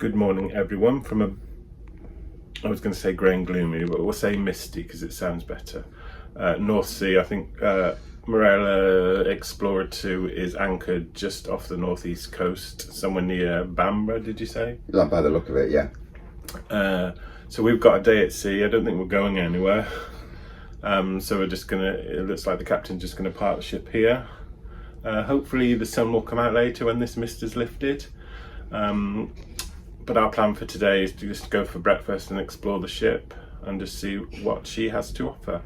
Good morning, everyone. From I was going to say grey and gloomy, but we'll say misty because it sounds better. North Sea, I think Marella Explorer 2 is anchored just off the northeast coast, somewhere near Bamborough, did you say? Like by the look of it, yeah. So we've got a day at sea. I don't think we're going anywhere. So we're just going to, it looks like the captain's just going to park the ship here. Hopefully the sun will come out later when this mist is lifted. But our plan for today is to just go for breakfast and explore the ship and just see what she has to offer.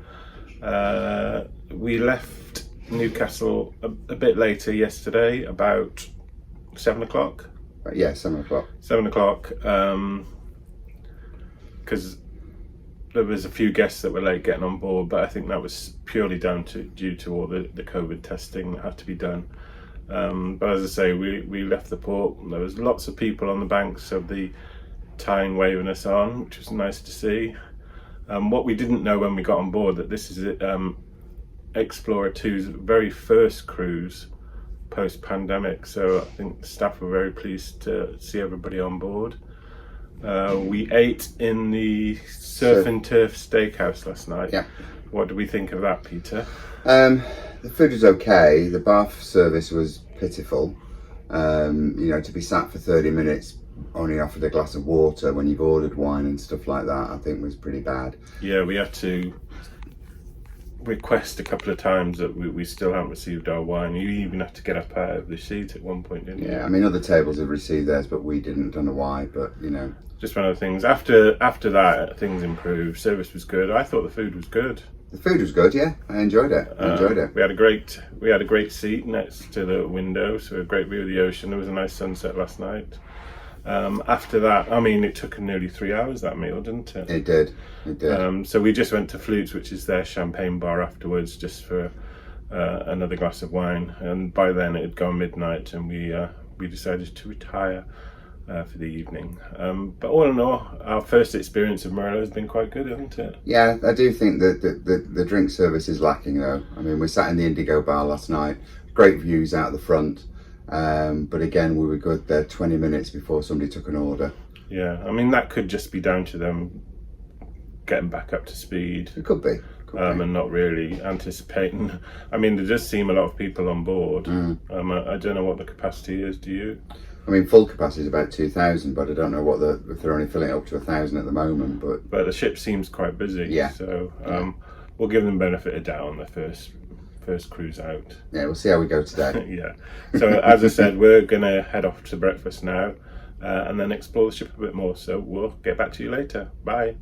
We left Newcastle a bit later yesterday, about 7 o'clock. Yeah, 7 o'clock. 7 o'clock, because there was a few guests that were late getting on board, but I think that was purely due to all the COVID testing that had to be done. But as I say, we left the port. There was lots of people on the banks of the Tyne waving us on, which was nice to see. What we didn't know when we got on board, that this is Explorer 2's very first cruise post-pandemic, so I think the staff were very pleased to see everybody on board. We ate in the Surf and Turf Steakhouse last night. Yeah. What do we think of that, Peter? The food was okay. The bath service was pitiful. To be sat for 30 minutes only offered a glass of water when you've ordered wine and stuff like that, I think was pretty bad. Yeah, we had to request a couple of times that we still haven't received our wine. You even had to get up out of the seat at one point, didn't you? Yeah, I mean other tables have received theirs, but we didn't. Don't know why, but just one of the things. After that, things improved. Service was good. I thought the food was good. The food was good, yeah. I enjoyed it. We had a great seat next to the window, so a great view of the ocean. There was a nice sunset last night. After that, I mean, it took nearly 3 hours, that meal, didn't it? It did. So we just went to Flutes, which is their champagne bar, afterwards, just for another glass of wine. And by then it had gone midnight, and we decided to retire for the evening. But all in all, our first experience of Marella has been quite good, hasn't it? Yeah, I do think that the drink service is lacking, though. I mean, we sat in the Indigo bar last night, great views out the front. But again, we were good there 20 minutes before somebody took an order. Yeah, I mean, that could just be down to them getting back up to speed. It could be. And not really anticipating. I mean, there does seem a lot of people on board. I don't know what the capacity is, do you? I mean, full capacity is about 2,000, but I don't know if they're only filling it up to 1,000 at the moment. But the ship seems quite busy. Yeah. So we'll give them benefit of doubt on the first cruise out. Yeah, we'll see how we go today. Yeah. So as I said, we're gonna head off to breakfast now, and then explore the ship a bit more. So we'll get back to you later. Bye.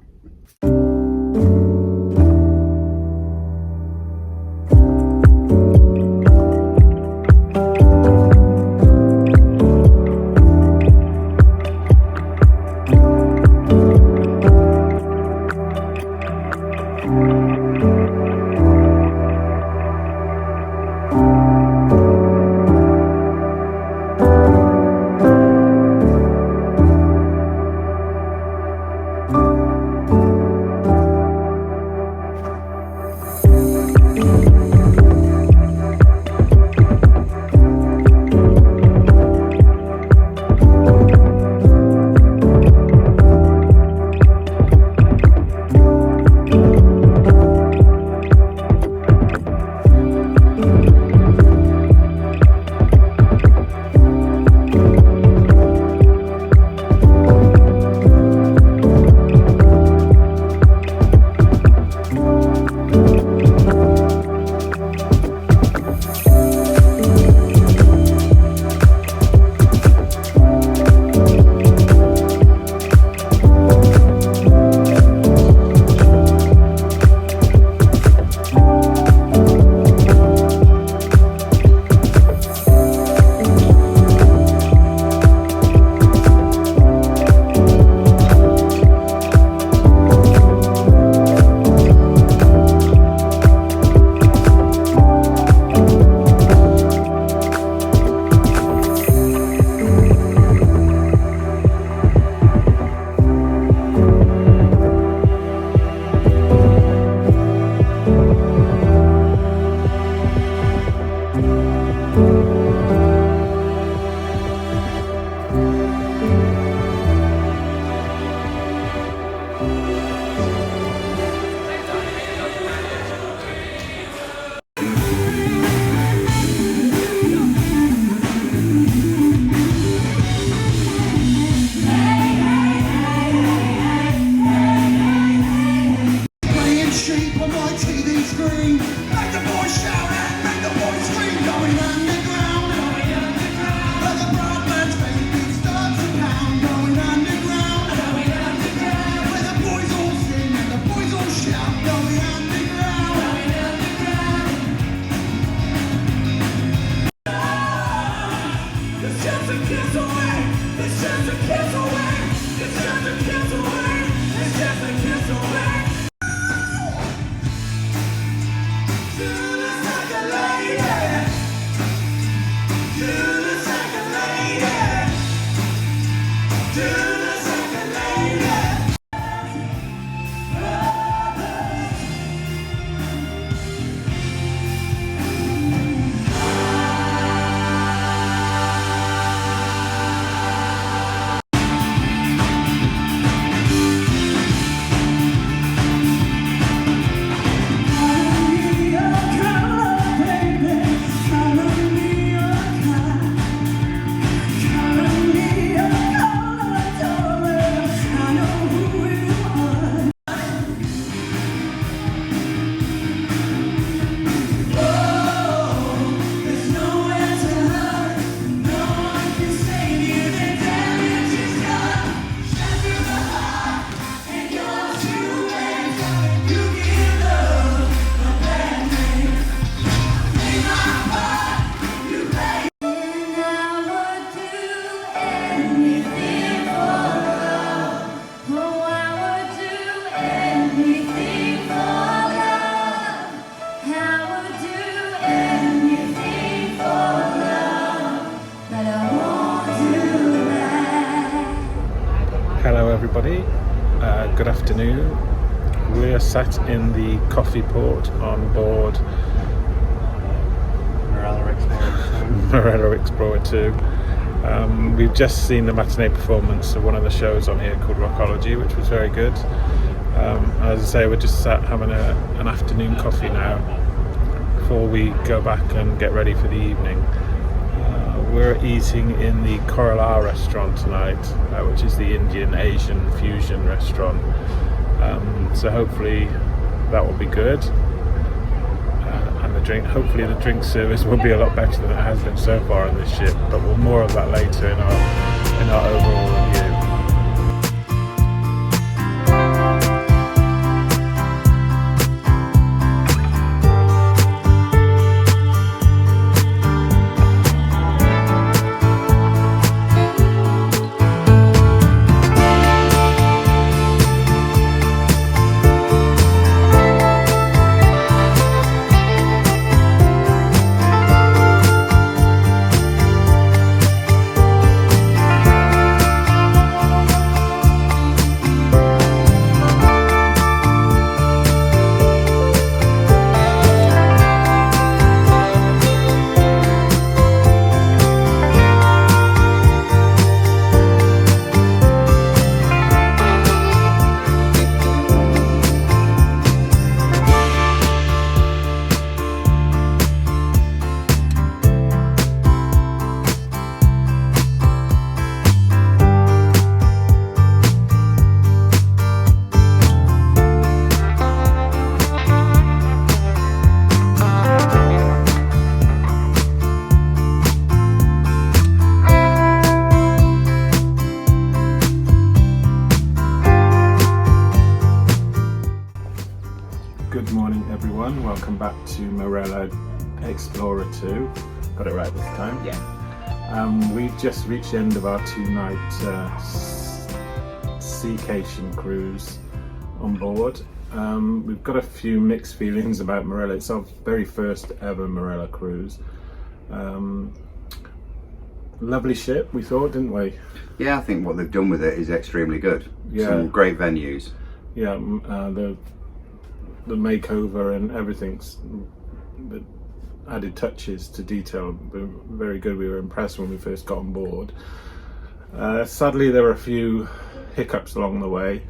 Hello everybody, good afternoon. We're sat in the coffee port on board Marella Explorer. Marella Explorer 2. We've just seen the matinee performance of one of the shows on here called ROCKOLOGY, which was very good. As I say, we're just sat having an afternoon coffee now before we go back and get ready for the evening. We're eating in the Corallar restaurant tonight, which is the Indian Asian fusion restaurant. So hopefully that will be good. And hopefully the drink service will be a lot better than it has been so far on this ship. But we'll more of that later in our overall review. Good morning everyone, welcome back to Marella Explorer 2. Got it right this time. Yeah. We've just reached the end of our 2-night Seacation cruise on board. We've got a few mixed feelings about Marella. It's our very first ever Marella cruise. Lovely ship, we thought, didn't we? Yeah, I think what they've done with it is extremely good. Yeah. Some great venues. Yeah, the makeover and everything's the added touches to detail were very good. We were impressed when we first got on board. Sadly, there were a few hiccups along the way.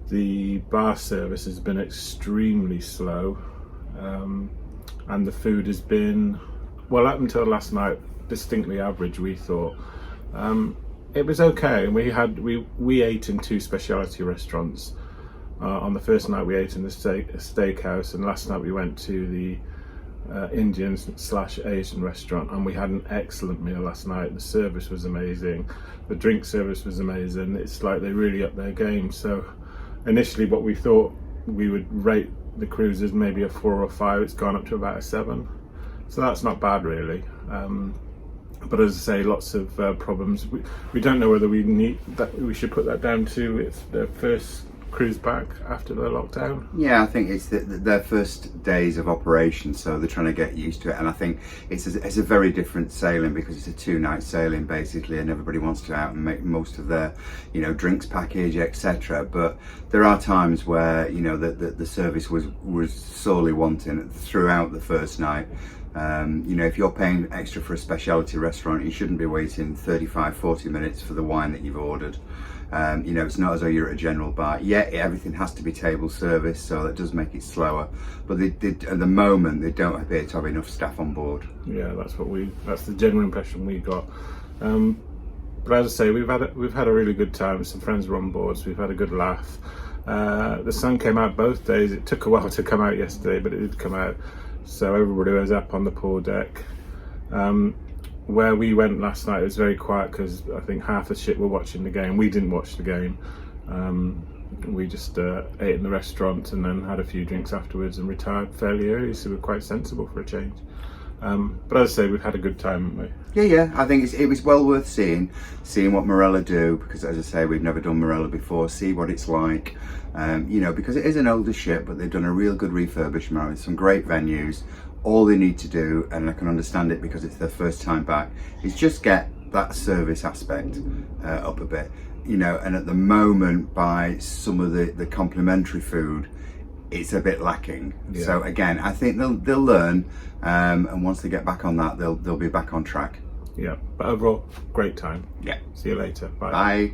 The bar service has been extremely slow, and the food has been, well, up until last night, distinctly average, we thought. It was okay, and we ate in 2 specialty restaurants. On the first night we ate in the steakhouse, and last night we went to the Indian/Asian restaurant, and we had an excellent meal last night. The service was amazing, the drink service was amazing. It's like they really upped their game. So initially what we thought we would rate the cruise as maybe a 4 or 5, it's gone up to about a 7. So that's not bad really. But as I say, lots of problems. We don't know whether we should put that down to it's their first cruise back after the lockdown. Yeah, I think it's their first days of operation, so they're trying to get used to it. And I think it's a very different sailing because it's a 2-night sailing basically, and everybody wants to out and make most of their, you know, drinks package, etc. But there are times where, you know, the service was sorely wanting throughout the first night. You know, if you're paying extra for a specialty restaurant, you shouldn't be waiting 35-40 minutes for the wine that you've ordered. You know, it's not as though you're at a general bar. Yeah, everything has to be table service, so that does make it slower. But at the moment, they don't appear to have enough staff on board. Yeah, that's the general impression we got. But as I say, we've had a really good time. Some friends were on board, so we've had a good laugh. The sun came out both days. It took a while to come out yesterday, but it did come out. So everybody was up on the pool deck. Where we went last night, it was very quiet because I think half the ship were watching the game. We didn't watch the game. We just ate in the restaurant and then had a few drinks afterwards and retired fairly early, so we're quite sensible for a change. But as I say, we've had a good time, haven't we? Yeah, I think it was well worth seeing what Marella do, because as I say, we've never done Marella before, see what it's like. You know, because it is an older ship, but they've done a real good refurbishment with some great venues. All they need to do, and I can understand it because it's their first time back, is just get that service aspect up a bit. You know, and at the moment, by some of the complimentary food, it's a bit lacking. Yeah. So again, I think they'll learn, and once they get back on that, they'll be back on track. Yeah, but overall, great time. Yeah. See you later. Bye. Bye.